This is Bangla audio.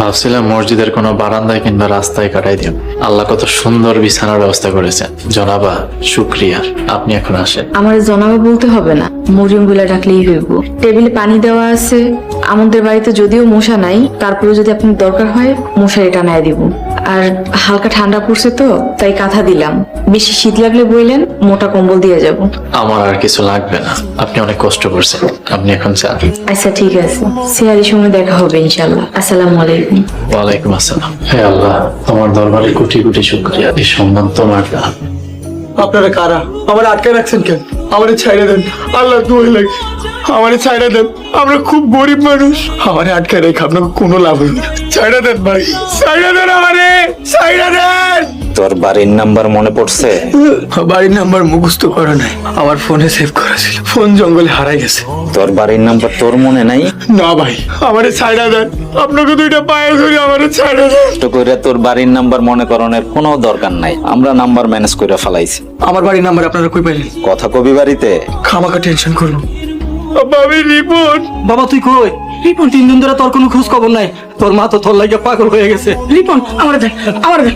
ভাবছিলাম মসজিদের কোনো বারান্দায় কিংবা রাস্তায় কাটাই দিও। আল্লাহ কত সুন্দর বিছানার ব্যবস্থা করেছেন। জনাবা, শুক্রিয়া। আপনি এখন আসেন। আমার জনাবা বলতে হবে না, মরিয়ম বলে ডাকলেই হইব। টেবিলে পানি দেওয়া আছে। আমাদের বাড়িতে যদিও মশা নাই, তারপরে যদি আপনার দরকার হয় মশারি টানায় দিব। আর হালকা ঠান্ডা পড়ছে তো, তাই কাঁথা দিলাম। বেশি শীত লাগলে বললেন, মোটা কম্বল দিয়ে যাব। আমার আর কিছু লাগবে না, আপনি অনেক কষ্ট করছেন। আপনি এখন যান। আচ্ছা ঠিক আছে, সিহারির সময় দেখা হবে ইনশাল্লাহ। আসসালামু আলাইকুম। ওয়ালাইকুম আসসালাম। হে আল্লাহ, তোমার দরবারে কোটি কোটি শুকরিয়া। এই সম্মান তোমার না। আপনারা কারা? আমার আটকে রাখছেন কেন? আমারে ছাইড়া দেন, আল্লাহ দোহাই লাগে, আমারে ছাইড়া দেন। আমরা খুব গরিব মানুষ, আমারে আটকে রেখে আপনাকে কোনো লাভ হইবে না। ছাইড়া দেন ভাই, ছাইড়া দেন, আমারে ছাইড়া দেন। তোর বাড়ির নাম্বার মনে পড়ছে? বাড়ির নাম্বার মুখস্থ করা নাই, আমার ফোনে সেভ করা ছিল। ফোন জঙ্গলে হারাই গেছে। তোর বাড়ির নাম্বার তোর মনে নাই? না ভাই, আমারে ছাইড়া দেন, আপনাকে দুইটা পায়ে ধরে আমারে ছাইড়া দেন। তো কইরা তোর বাড়ির নাম্বার মনে করণের কোনো দরকার নাই, আমরা নাম্বার ম্যানেজ করে ফেলাইছি। আমার বাড়ির নাম্বার আপনারা কই পাইলেন? কথা কবি বাড়িতে? খামাকা টেনশন করুন। আমি রিপোর্ট। বাবা তুই কই? রিপন 3 দিন ধরে তোর কোনো খোঁজ খবর নাই। তোর মা তো তোর লাগে পাগল হয়ে গেছে। রিপন আমার দেখ, আমার দেখ।